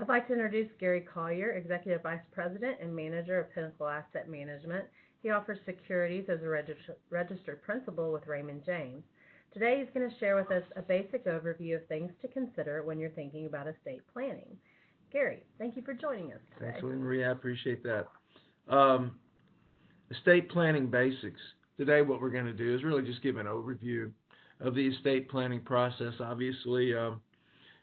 I'd like to introduce Gary Collier, Executive Vice President and Manager of Pinnacle Asset Management. He offers securities as a registered principal with Raymond James. Today he's going to share with us a basic overview of things to consider when you're thinking about estate planning. Gary, thank you for joining us today. Thanks, Maria. I appreciate that. Estate planning basics. Today what we're going to do is really just give an overview of the estate planning process. Obviously,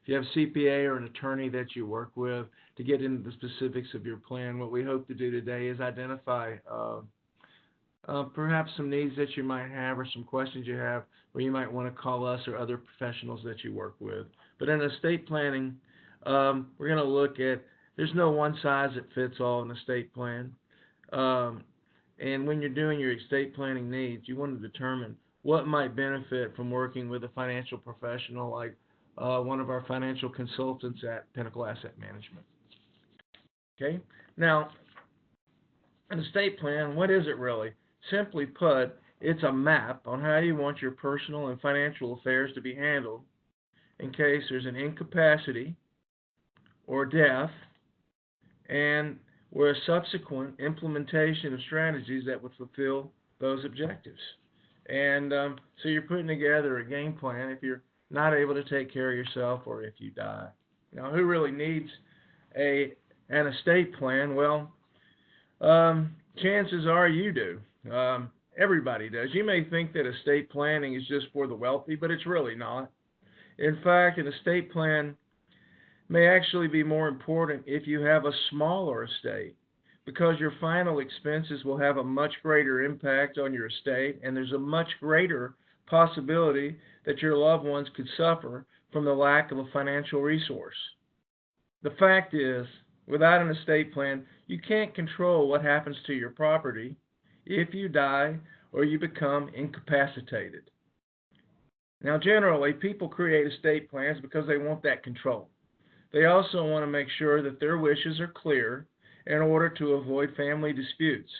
if you have a CPA or an attorney that you work with, to get into the specifics of your plan, what we hope to do today is identify perhaps some needs that you might have or some questions you have where you might want to call us or other professionals that you work with. But in estate planning, we're going to look at, there's no one size that fits all in estate plan. And when you're doing your estate planning needs, you want to determine what might benefit from working with a financial professional like one of our financial consultants at Pinnacle Asset Management. Okay? Now, an estate plan, what is it really? Simply put, it's a map on how you want your personal and financial affairs to be handled in case there's an incapacity or death, and where a subsequent implementation of strategies that would fulfill those objectives. And so you're putting together a game plan if you're not able to take care of yourself or if you die. Now, who really needs an estate plan? Well, chances are you do. Everybody does. You may think that estate planning is just for the wealthy, but it's really not. In fact, an estate plan may actually be more important if you have a smaller estate, because your final expenses will have a much greater impact on your estate, and there's a much greater possibility that your loved ones could suffer from the lack of a financial resource. The fact is, without an estate plan, you can't control what happens to your property if you die or you become incapacitated. Now, generally, people create estate plans because they want that control. They also want to make sure that their wishes are clear in order to avoid family disputes.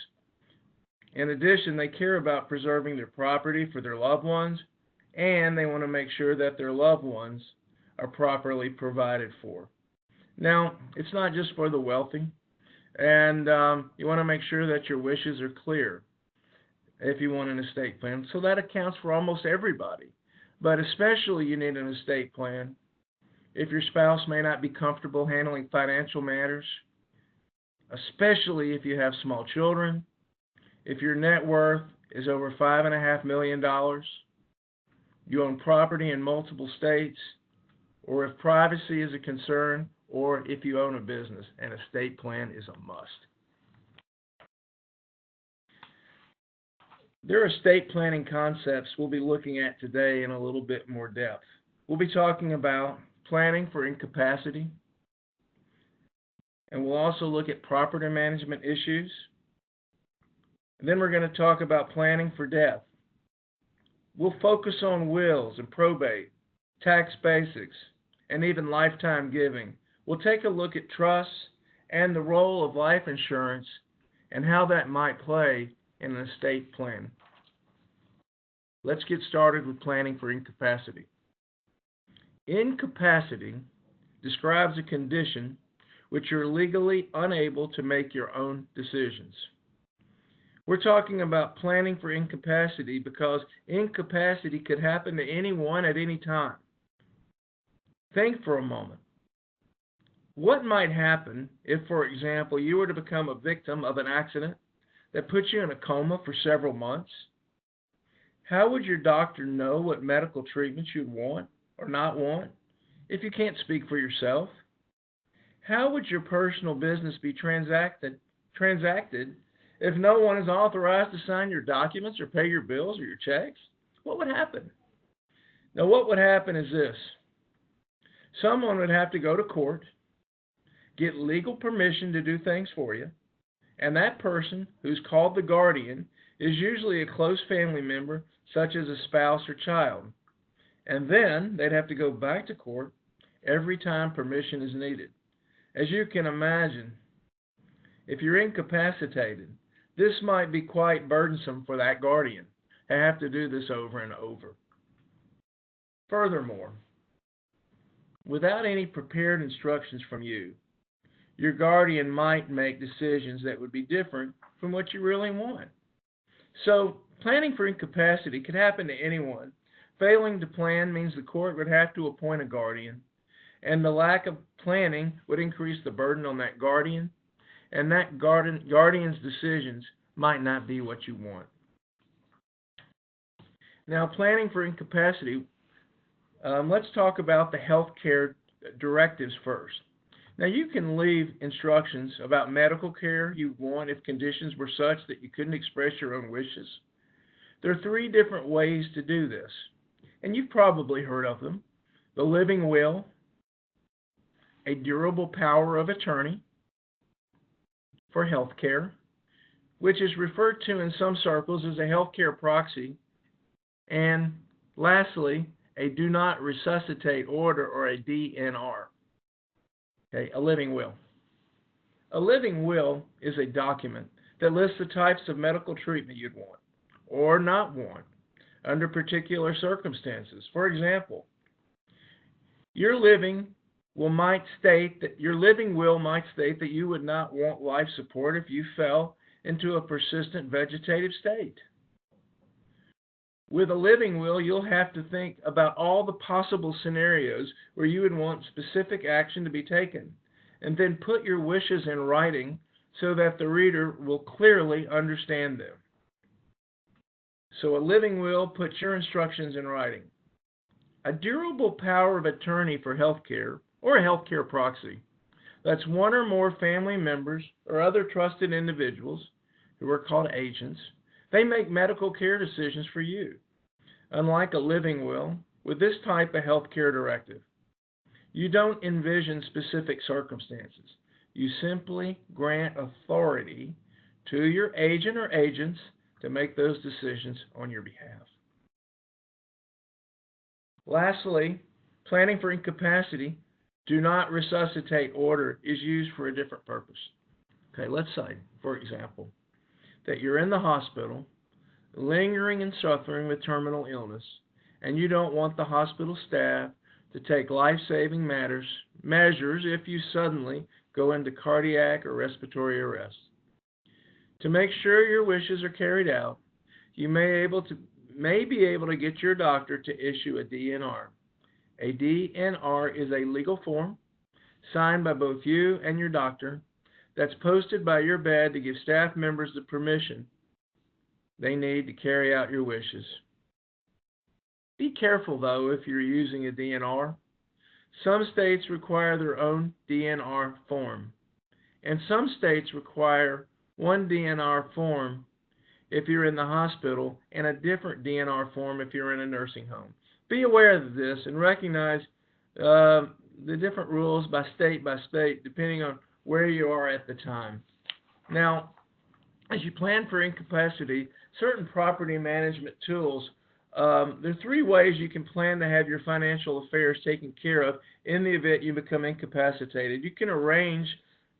In addition, they care about preserving their property for their loved ones, and they want to make sure that their loved ones are properly provided for. Now, it's not just for the wealthy, and you want to make sure that your wishes are clear if you want an estate plan. So that accounts for almost everybody, but especially you need an estate plan if your spouse may not be comfortable handling financial matters, especially if you have small children, if your net worth is over $5.5 million, you own property in multiple states, or if privacy is a concern, or if you own a business. An estate plan is a must. There are estate planning concepts we'll be looking at today in a little bit more depth. We'll be talking about planning for incapacity, and we'll also look at property management issues. And then we're going to talk about planning for death. We'll focus on wills and probate, tax basics, and even lifetime giving. We'll take a look at trusts and the role of life insurance and how that might play in an estate plan. Let's get started with planning for incapacity. Incapacity describes a condition which you're legally unable to make your own decisions. We're talking about planning for incapacity because incapacity could happen to anyone at any time. Think for a moment. What might happen if, for example, you were to become a victim of an accident that puts you in a coma for several months? How would your doctor know what medical treatments you'd want or not want if you can't speak for yourself? How would your personal business be transacted if no one is authorized to sign your documents or pay your bills or your checks? What would happen? Now, what would happen is this. Someone would have to go to court, get legal permission to do things for you, and that person, who's called the guardian, is usually a close family member, such as a spouse or child. And then they'd have to go back to court every time permission is needed. As you can imagine, if you're incapacitated, this might be quite burdensome for that guardian to have to do this over and over. Furthermore, without any prepared instructions from you, your guardian might make decisions that would be different from what you really want. So, planning for incapacity could happen to anyone. Failing to plan means the court would have to appoint a guardian, and the lack of planning would increase the burden on that guardian, and that guardian's decisions might not be what you want. Now, planning for incapacity, let's talk about the health care directives first. Now, you can leave instructions about medical care you want if conditions were such that you couldn't express your own wishes. There are 3 different ways to do this, and you've probably heard of them: the living will, a durable power of attorney for health care, which is referred to in some circles as a health care proxy, and lastly, a do not resuscitate order, or a DNR. Okay, a living will. A living will is a document that lists the types of medical treatment you'd want or not want under particular circumstances. For example, your living will might state that you would not want life support if you fell into a persistent vegetative state. With a living will, you'll have to think about all the possible scenarios where you would want specific action to be taken, and then put your wishes in writing so that the reader will clearly understand them. So a living will puts your instructions in writing. A durable power of attorney for health care, or a health care proxy, that's one or more family members or other trusted individuals who are called agents. They make medical care decisions for you. Unlike a living will, with this type of health care directive, you don't envision specific circumstances. You simply grant authority to your agent or agents to make those decisions on your behalf. Lastly, planning for incapacity, do not resuscitate order is used for a different purpose. Okay, let's say, for example, that you're in the hospital, lingering and suffering with terminal illness, and you don't want the hospital staff to take life-saving measures if you suddenly go into cardiac or respiratory arrest. To make sure your wishes are carried out, you may be able to get your doctor to issue a DNR. A DNR is a legal form signed by both you and your doctor that's posted by your bed to give staff members the permission they need to carry out your wishes. Be careful, though, if you're using a DNR. Some states require their own DNR form, and some states require one DNR form if you're in the hospital and a different DNR form if you're in a nursing home. Be aware of this and recognize the different rules by state depending on where you are at the time. Now, as you plan for incapacity, certain property management tools, there are 3 ways you can plan to have your financial affairs taken care of in the event you become incapacitated. You can arrange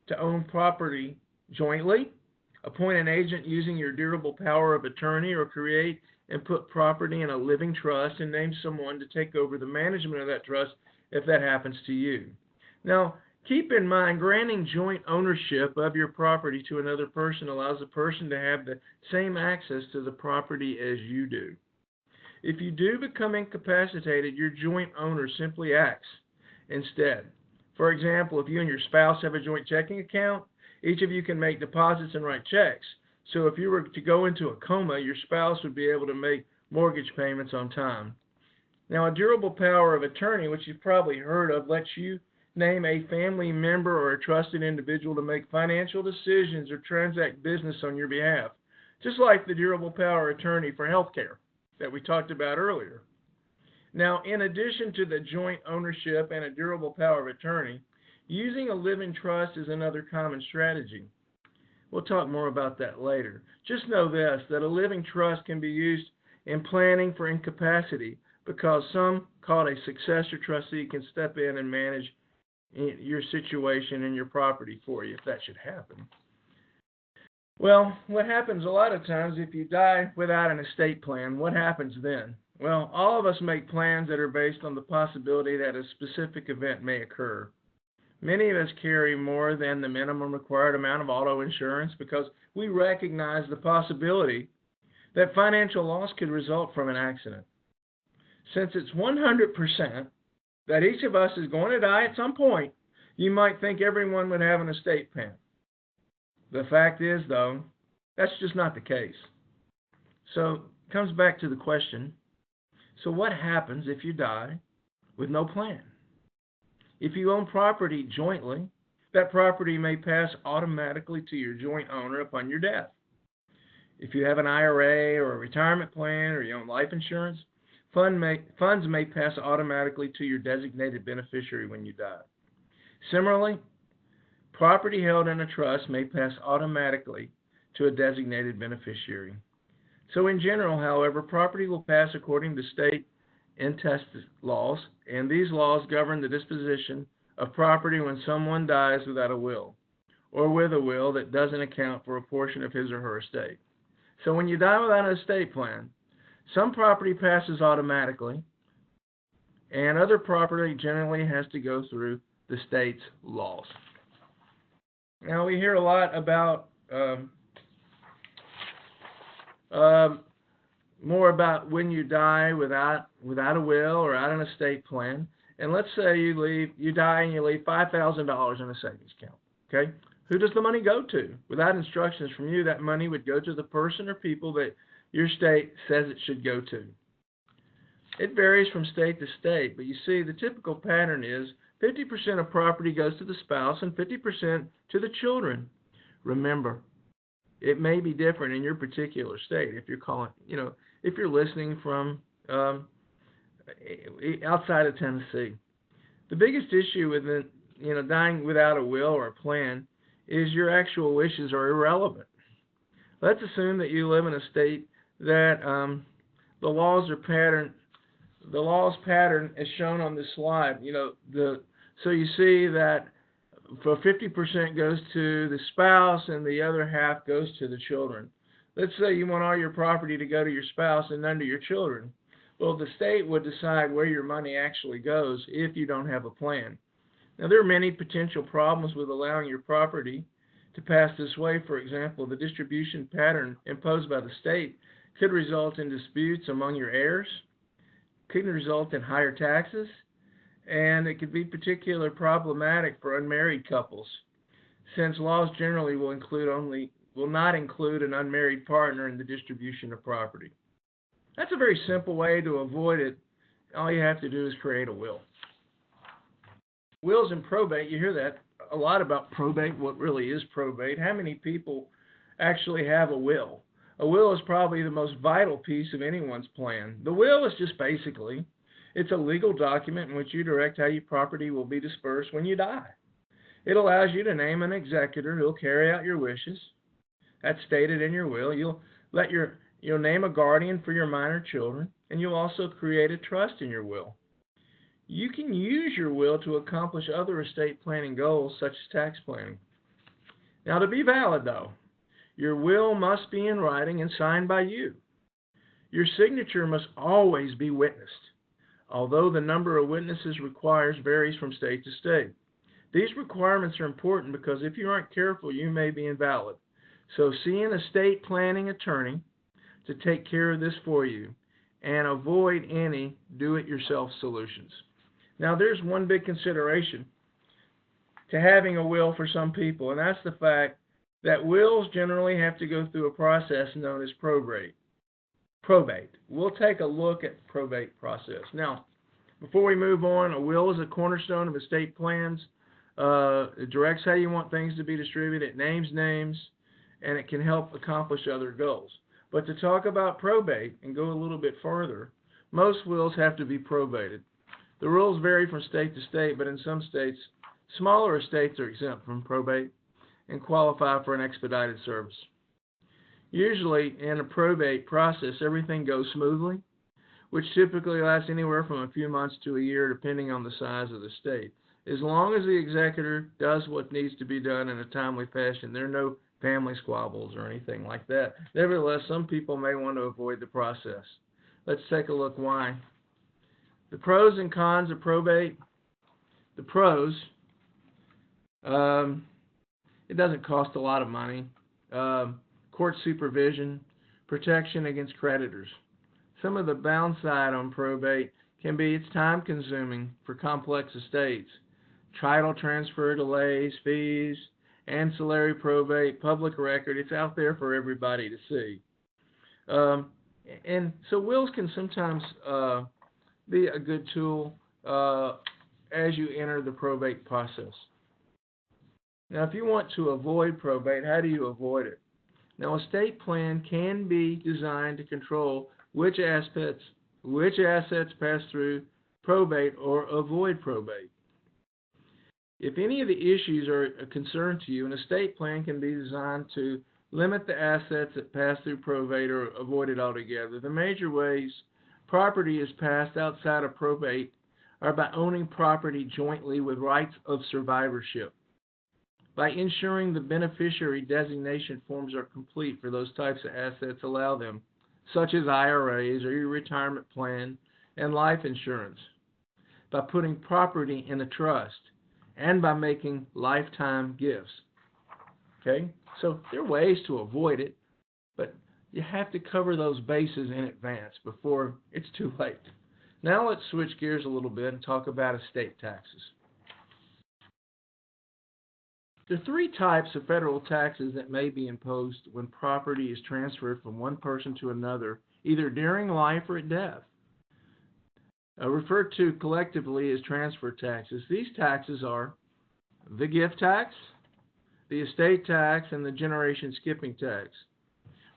to own property jointly, appoint an agent using your durable power of attorney, or create and put property in a living trust and name someone to take over the management of that trust if that happens to you. Now, keep in mind, granting joint ownership of your property to another person allows the person to have the same access to the property as you do. If you do become incapacitated, your joint owner simply acts instead. For example, if you and your spouse have a joint checking account, each of you can make deposits and write checks. So if you were to go into a coma, your spouse would be able to make mortgage payments on time. Now, a durable power of attorney, which you've probably heard of, lets you name a family member or a trusted individual to make financial decisions or transact business on your behalf, just like the durable power of attorney for health care that we talked about earlier. Now, in addition to the joint ownership and a durable power of attorney, using a living trust is another common strategy. We'll talk more about that later. Just know this, that a living trust can be used in planning for incapacity because some, called a successor trustee, can step in and manage your situation and your property for you if that should happen. Well, what happens a lot of times if you die without an estate plan, what happens then? Well, all of us make plans that are based on the possibility that a specific event may occur. Many of us carry more than the minimum required amount of auto insurance because we recognize the possibility that financial loss could result from an accident. Since it's 100% that each of us is going to die at some point, you might think everyone would have an estate plan. The fact is, though, that's just not the case. So it comes back to the question, so what happens if you die with no plan? If you own property jointly, that property may pass automatically to your joint owner upon your death. If you have an IRA or a retirement plan or you own life insurance, funds may pass automatically to your designated beneficiary when you die. Similarly, property held in a trust may pass automatically to a designated beneficiary. So in general, however, property will pass according to state intestate laws, and these laws govern the disposition of property when someone dies without a will, or with a will that doesn't account for a portion of his or her estate. So when you die without an estate plan, some property passes automatically, and other property generally has to go through the state's laws. Now we hear a lot about more about when you die without a will or without an estate plan. And let's say you die and you leave $5,000 in a savings account. Okay, who does the money go to? Without instructions from you, that money would go to the person or people that your state says it should go to. It varies from state to state, but you see the typical pattern is 50% of property goes to the spouse and 50% to the children. Remember, it may be different in your particular state. If you're listening from outside of Tennessee, the biggest issue with dying without a will or a plan is your actual wishes are irrelevant. Let's assume that you live in a state that the laws pattern is shown on this slide. So you see that for 50% goes to the spouse and the other half goes to the children. Let's say you want all your property to go to your spouse and none to your children. Well, the state would decide where your money actually goes if you don't have a plan. Now, there are many potential problems with allowing your property to pass this way. For example, the distribution pattern imposed by the state could result in disputes among your heirs, could result in higher taxes, and it could be particularly problematic for unmarried couples, since laws generally will not include an unmarried partner in the distribution of property. That's a very simple way to avoid it. All you have to do is create a will. Wills and probate, you hear that a lot about probate. What really is probate? How many people actually have a will? A will is probably the most vital piece of anyone's plan. The will is just basically, it's a legal document in which you direct how your property will be dispersed when you die. It allows you to name an executor who will carry out your wishes. That's stated in your will. You'll name a guardian for your minor children, and you'll also create a trust in your will. You can use your will to accomplish other estate planning goals, such as tax planning. Now, to be valid, though, your will must be in writing and signed by you. Your signature must always be witnessed, although the number of witnesses required varies from state to state. These requirements are important because if you aren't careful, you may be invalid. So see an estate planning attorney to take care of this for you and avoid any do-it-yourself solutions. Now, there's one big consideration to having a will for some people, and that's the fact that wills generally have to go through a process known as probate. We'll take a look at the probate process. Now, before we move on, a will is a cornerstone of estate plans. It directs how you want things to be distributed. It names names, and it can help accomplish other goals. But to talk about probate and go a little bit further, most wills have to be probated. The rules vary from state to state, but in some states, smaller estates are exempt from probate and qualify for an expedited service. Usually, in a probate process, everything goes smoothly, which typically lasts anywhere from a few months to a year, depending on the size of the state. As long as the executor does what needs to be done in a timely fashion, there are no family squabbles or anything like that. Nevertheless, some people may want to avoid the process. Let's take a look why. The pros and cons of probate. The pros: It doesn't cost a lot of money. Court supervision, protection against creditors. Some of the downside on probate can be it's time consuming for complex estates. Title transfer delays, fees, ancillary probate, public record, it's out there for everybody to see. And so wills can sometimes be a good tool as you enter the probate process. Now, if you want to avoid probate, how do you avoid it? Now, a estate plan can be designed to control which assets pass through probate or avoid probate. If any of the issues are a concern to you, an estate plan can be designed to limit the assets that pass through probate or avoid it altogether. The major ways property is passed outside of probate are by owning property jointly with rights of survivorship, by ensuring the beneficiary designation forms are complete for those types of assets, allow them, such as IRAs or your retirement plan and life insurance, by putting property in a trust, and by making lifetime gifts. Okay? So there are ways to avoid it, but you have to cover those bases in advance before it's too late. Now let's switch gears a little bit and talk about estate taxes. There are three types of federal taxes that may be imposed when property is transferred from one person to another, either during life or at death. Referred to collectively as transfer taxes. These taxes are the gift tax, the estate tax, and the generation skipping tax.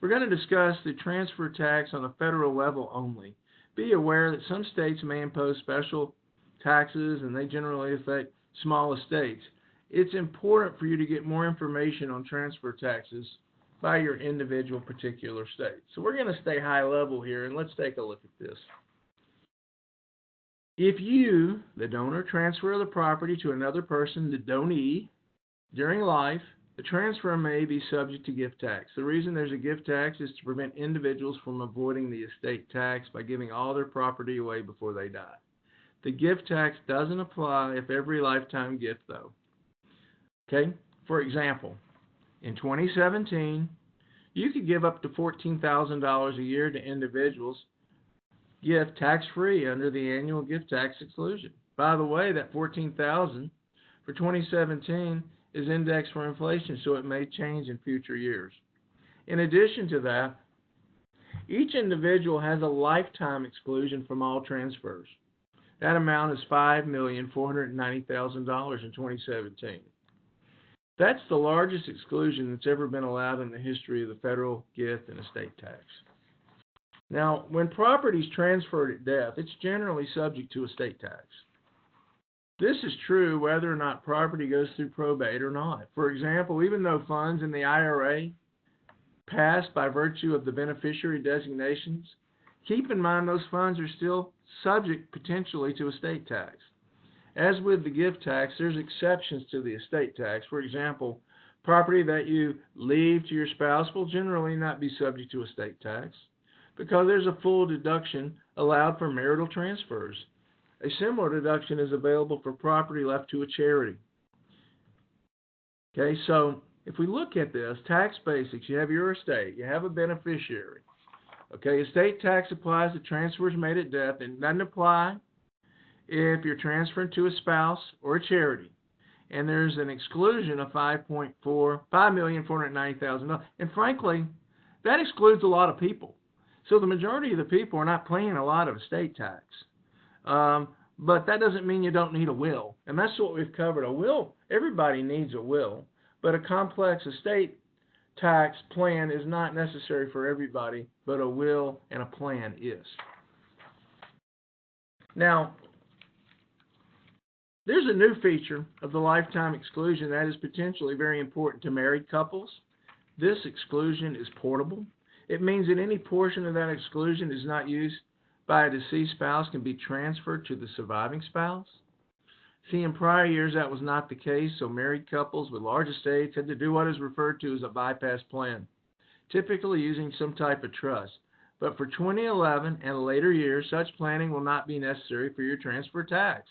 We're going to discuss the transfer tax on a federal level only. Be aware that some states may impose special taxes, and they generally affect small estates. It's important for you to get more information on transfer taxes by your individual particular state. So we're going to stay high level here, and let's take a look at this. If you, the donor, transfer the property to another person, the donee, during life, the transfer may be subject to gift tax. The reason there's a gift tax is to prevent individuals from avoiding the estate tax by giving all their property away before they die. The gift tax doesn't apply if every lifetime gift, though. Okay? For example, in 2017, you could give up to $14,000 a year to individuals, gift tax-free under the annual gift tax exclusion. By the way, that $14,000 for 2017 is indexed for inflation, so it may change in future years. In addition to that, each individual has a lifetime exclusion from all transfers. That amount is $5,490,000 in 2017. That's the largest exclusion that's ever been allowed in the history of the federal gift and estate tax. Now, when property is transferred at death, it's generally subject to estate tax. This is true whether or not property goes through probate or not. For example, even though funds in the IRA pass by virtue of the beneficiary designations, keep in mind those funds are still subject potentially to estate tax. As with the gift tax, there's exceptions to the estate tax. For example, property that you leave to your spouse will generally not be subject to estate tax because there's a full deduction allowed for marital transfers. A similar deduction is available for property left to a charity. Okay, so if we look at this, tax basics, you have your estate, you have a beneficiary. Okay, estate tax applies to transfers made at death and doesn't apply if you're transferring to a spouse or a charity. And there's an exclusion of $5,490,000. And frankly, that excludes a lot of people. So the majority of the people are not paying a lot of estate tax. But that doesn't mean you don't need a will. And that's what we've covered. A will, everybody needs a will. But a complex estate tax plan is not necessary for everybody, but a will and a plan is. Now, there's a new feature of the lifetime exclusion that is potentially very important to married couples. This exclusion is portable. It means that any portion of that exclusion is not used by a deceased spouse can be transferred to the surviving spouse. See, in prior years that was not the case, so married couples with large estates had to do what is referred to as a bypass plan, typically using some type of trust. But for 2011 and later years, such planning will not be necessary for your transfer tax.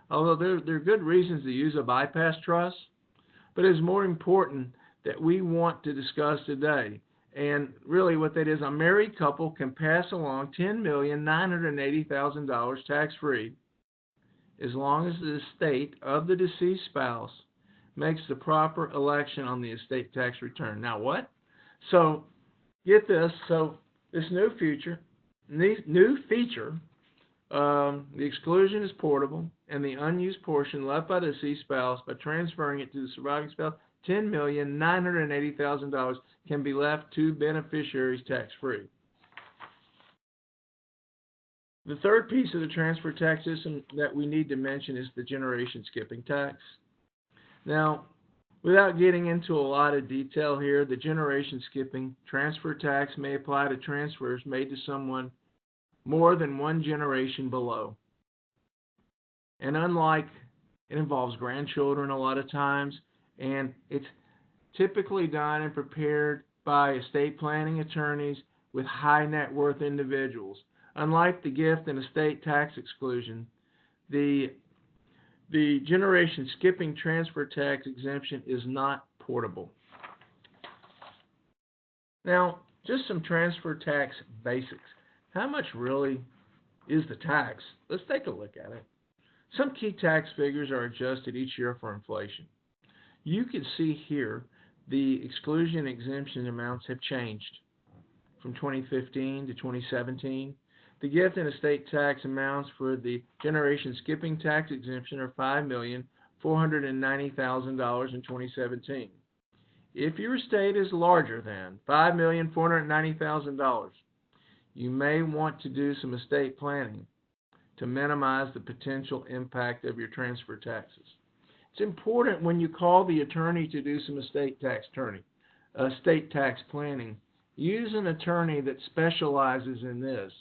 Although there are good reasons to use a bypass trust, but it's more important that we want to discuss today. And really what that is, a married couple can pass along $10,980,000 tax-free as long as the estate of the deceased spouse makes the proper election on the estate tax return. Now what? So get this. So this new feature, the exclusion is portable, and the unused portion left by the deceased spouse, by transferring it to the surviving spouse, $10,980,000 can be left to beneficiaries tax-free. The third piece of the transfer tax system that we need to mention is the generation skipping tax. Now, without getting into a lot of detail here, the generation skipping transfer tax may apply to transfers made to someone more than one generation below. And unlike, it involves grandchildren a lot of times, and it's typically done and prepared by estate planning attorneys with high net worth individuals. Unlike the gift and estate tax exclusion, the generation skipping transfer tax exemption is not portable. Now, just some transfer tax basics. How much really is the tax? Let's take a look at it. Some key tax figures are adjusted each year for inflation. You can see here the exclusion exemption amounts have changed from 2015 to 2017. The gift and estate tax amounts for the generation skipping tax exemption are $5,490,000 in 2017. If your estate is larger than $5,490,000, you may want to do some estate planning to minimize the potential impact of your transfer taxes. It's important when you call the attorney to do some estate tax planning, use an attorney that specializes in this.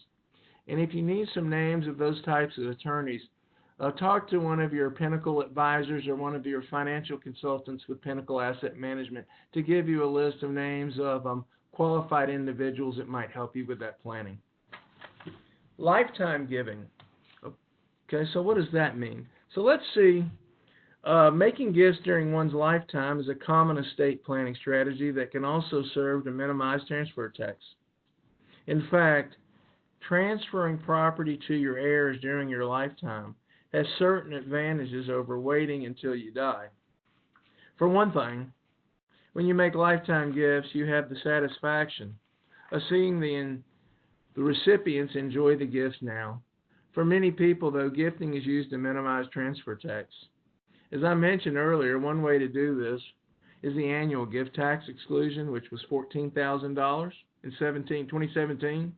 And if you need some names of those types of attorneys, talk to one of your Pinnacle advisors or one of your financial consultants with Pinnacle Asset Management to give you a list of names of qualified individuals that might help you with that planning. Lifetime giving. Okay, so what does that mean? So let's see. Making gifts during one's lifetime is a common estate planning strategy that can also serve to minimize transfer tax. In fact, transferring property to your heirs during your lifetime has certain advantages over waiting until you die. For one thing, when you make lifetime gifts, you have the satisfaction of seeing the recipients enjoy the gifts now. For many people, though, gifting is used to minimize transfer tax. As I mentioned earlier, one way to do this is the annual gift tax exclusion, which was $14,000 in 2017.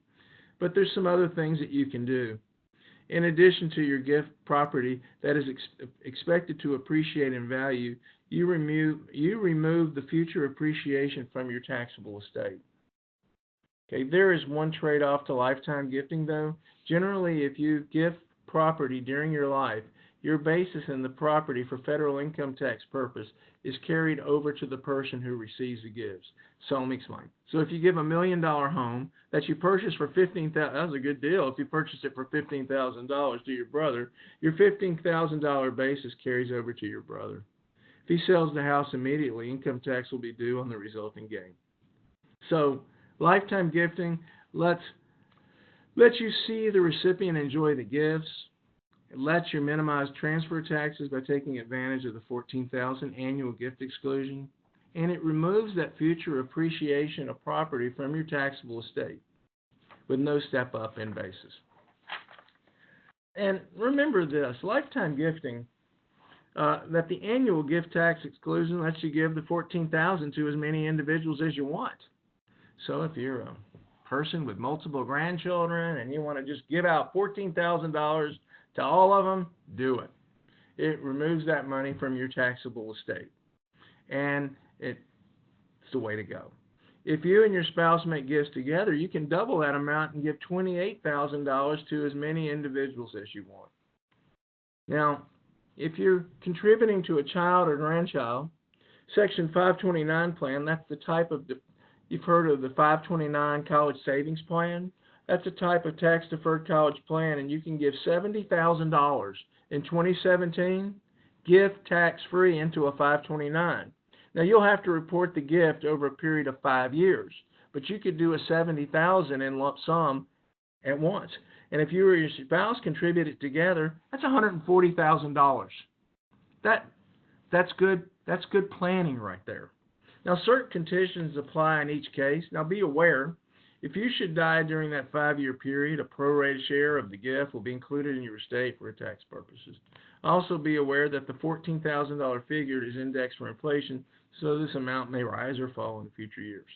But there's some other things that you can do. In addition to your gift property that is expected to appreciate in value, you remove the future appreciation from your taxable estate. Okay, there is one trade-off to lifetime gifting, though. Generally, if you gift property during your life, your basis in the property for federal income tax purpose is carried over to the person who receives the gifts. So let me explain. So if you give $1 million home that you purchased for $15,000, that was a good deal. If you purchased it for $15,000 to your brother, your $15,000 basis carries over to your brother. If he sells the house immediately, income tax will be due on the resulting gain. So lifetime gifting lets you see the recipient enjoy the gifts. It lets you minimize transfer taxes by taking advantage of the $14,000 annual gift exclusion, and it removes that future appreciation of property from your taxable estate with no step up in basis. And remember this, lifetime gifting, that the annual gift tax exclusion lets you give the $14,000 to as many individuals as you want. So if you're a person with multiple grandchildren and you want to just give out $14,000 to all of them, do it. It removes that money from your taxable estate. And it's the way to go. If you and your spouse make gifts together, you can double that amount and give $28,000 to as many individuals as you want. Now, if you're contributing to a child or grandchild, Section 529 plan, that's the type of, you've heard of the 529 college savings plan. That's a type of tax-deferred college plan, and you can give $70,000 in 2017, gift tax-free into a 529. Now, you'll have to report the gift over a period of 5 years, but you could do a $70,000 in lump sum at once. And if you or your spouse contribute it together, that's $140,000. That's good planning right there. Now, certain conditions apply in each case. Now, be aware, if you should die during that 5-year period, a prorated share of the gift will be included in your estate for tax purposes. Also, be aware that the $14,000 figure is indexed for inflation, so this amount may rise or fall in future years.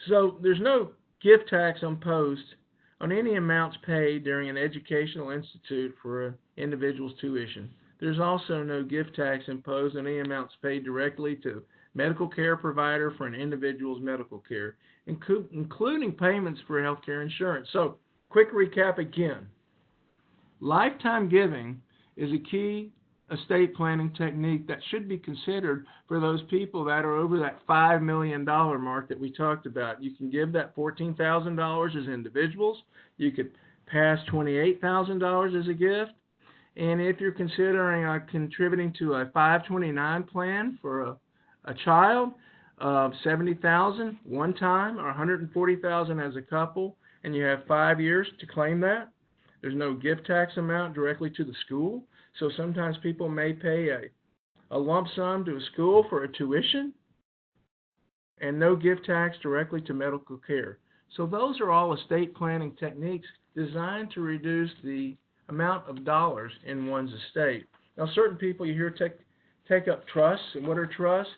So there's no gift tax imposed on any amounts paid during an educational institute for an individual's tuition. There's also no gift tax imposed on any amounts paid directly to medical care provider for an individual's medical care, including payments for health care insurance. So, quick recap again. Lifetime giving is a key estate planning technique that should be considered for those people that are over that $5 million mark that we talked about. You can give that $14,000 as individuals. You could pass $28,000 as a gift. And if you're considering contributing to a 529 plan for a child, $70,000 one time or $140,000 as a couple, and you have 5 years to claim that. There's no gift tax amount directly to the school. So sometimes people may pay a lump sum to a school for a tuition and no gift tax directly to medical care. So those are all estate planning techniques designed to reduce the amount of dollars in one's estate. Now, certain people you hear take up trusts. And what are trusts?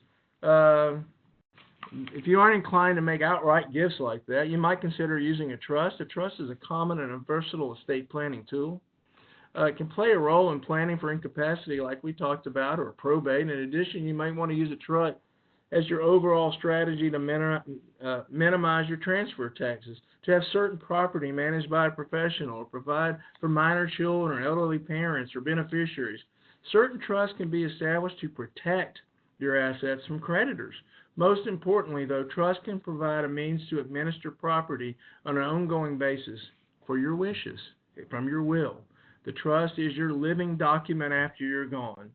If you aren't inclined to make outright gifts like that, you might consider using a trust. A trust is a common and a versatile estate planning tool. It can play a role in planning for incapacity like we talked about, or probate. In addition, you might want to use a trust as your overall strategy to minimize your transfer taxes, to have certain property managed by a professional, or provide for minor children or elderly parents or beneficiaries. Certain trusts can be established to protect your assets from creditors. Most importantly, though, trust can provide a means to administer property on an ongoing basis for your wishes, from your will. The trust is your living document after you're gone,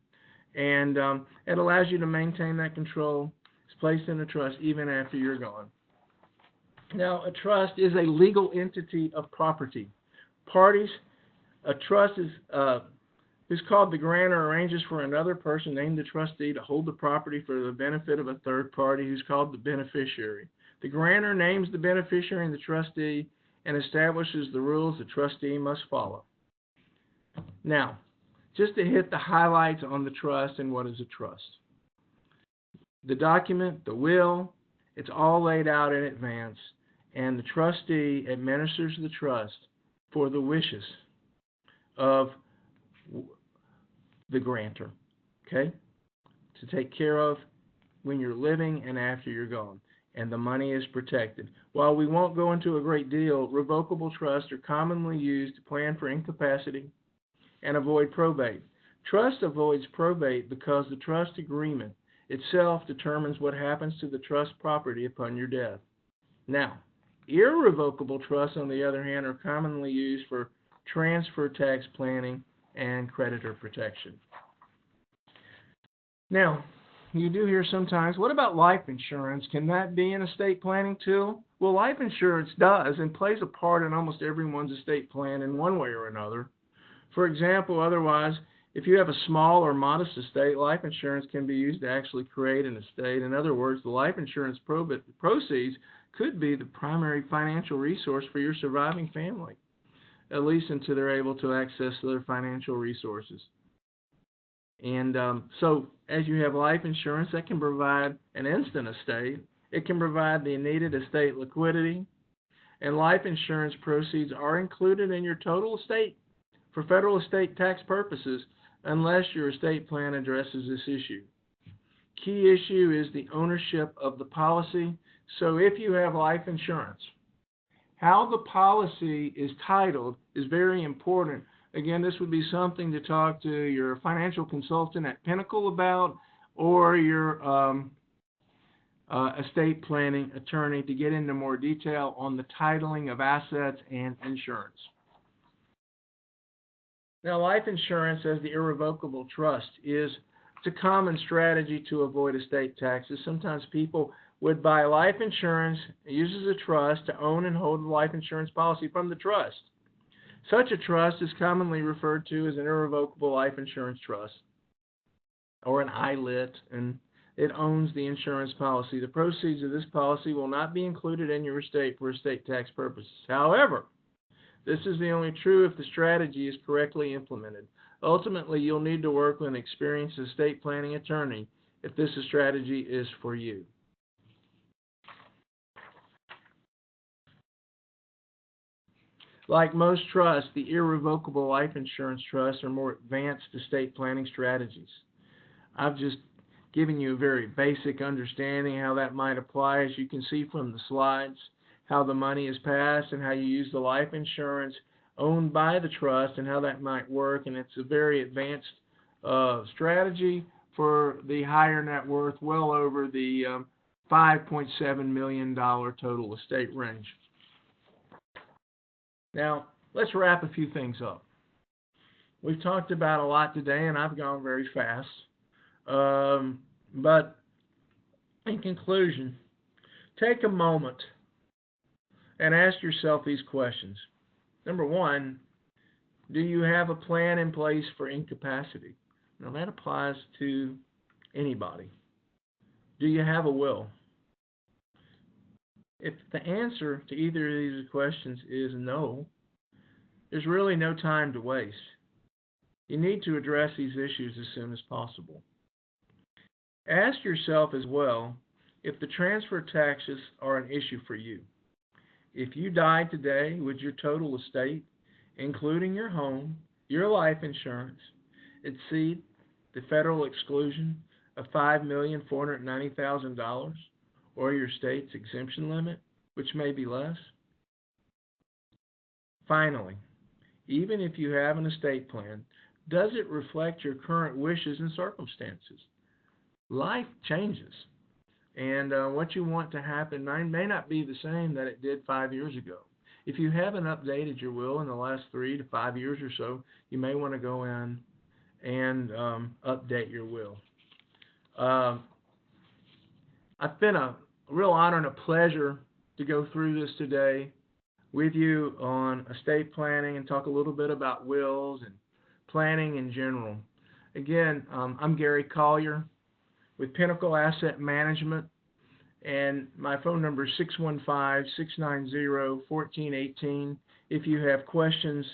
and it allows you to maintain that control. It's placed in a trust even after you're gone. Now, a trust is a legal entity of property. A trust is called the grantor arranges for another person named the trustee to hold the property for the benefit of a third party who's called the beneficiary. The grantor names the beneficiary and the trustee and establishes the rules the trustee must follow. Now, just to hit the highlights on the trust and what is a trust. The document, the will, it's all laid out in advance, and the trustee administers the trust for the wishes of the grantor, okay, to take care of when you're living and after you're gone, and the money is protected. While we won't go into a great deal, revocable trusts are commonly used to plan for incapacity and avoid probate. Trust avoids probate because the trust agreement itself determines what happens to the trust property upon your death. Now, irrevocable trusts, on the other hand, are commonly used for transfer tax planning and creditor protection. Now, you do hear sometimes, what about life insurance? Can that be an estate planning tool? Well, life insurance does and plays a part in almost everyone's estate plan in one way or another. For example, otherwise, if you have a small or modest estate, life insurance can be used to actually create an estate. In other words, the life insurance proceeds could be the primary financial resource for your surviving family, at least until they're able to access their financial resources. And so as you have life insurance, that can provide an instant estate. It can provide the needed estate liquidity. And life insurance proceeds are included in your total estate for federal estate tax purposes unless your estate plan addresses this issue. Key issue is the ownership of the policy. So if you have life insurance, how the policy is titled is very important. Again, this would be something to talk to your financial consultant at Pinnacle about, or your estate planning attorney to get into more detail on the titling of assets and insurance. Now, life insurance, as the irrevocable trust, is It's a common strategy to avoid estate taxes. Sometimes people would buy life insurance, uses a trust to own and hold the life insurance policy from the trust. Such a trust is commonly referred to as an irrevocable life insurance trust, or an ILIT, and it owns the insurance policy. The proceeds of this policy will not be included in your estate for estate tax purposes. However, this is only true if the strategy is correctly implemented. Ultimately, you'll need to work with an experienced estate planning attorney if this strategy is for you. Like most trusts, the irrevocable life insurance trusts are more advanced estate planning strategies. I've just given you a very basic understanding how that might apply, as you can see from the slides, how the money is passed and how you use the life insurance owned by the trust and how that might work. And it's a very advanced strategy for the higher net worth, well over the $5.7 million total estate range. Now, let's wrap a few things up. We've talked about a lot today, and I've gone very fast. But in conclusion, take a moment and ask yourself these questions. Number one, do you have a plan in place for incapacity? Now, that applies to anybody. Do you have a will? If the answer to either of these questions is no, there's really no time to waste. You need to address these issues as soon as possible. Ask yourself as well if the transfer taxes are an issue for you. If you died today, would your total estate, including your home, your life insurance, exceed the federal exclusion of $5,490,000 or your state's exemption limit, which may be less? Finally, even if you have an estate plan, does it reflect your current wishes and circumstances? Life changes, and what you want to happen may not be the same that it did 5 years ago. If you haven't updated your will in the last 3 to 5 years or so, you may want to go in and update your will. It's been a real honor and a pleasure to go through this today with you on estate planning and talk a little bit about wills and planning in general. Again, I'm Gary Collier with Pinnacle Asset Management, and my phone number is 615-690-1418. If you have questions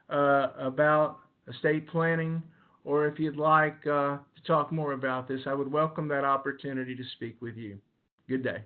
about estate planning, or if you'd like to talk more about this, I would welcome that opportunity to speak with you. Good day.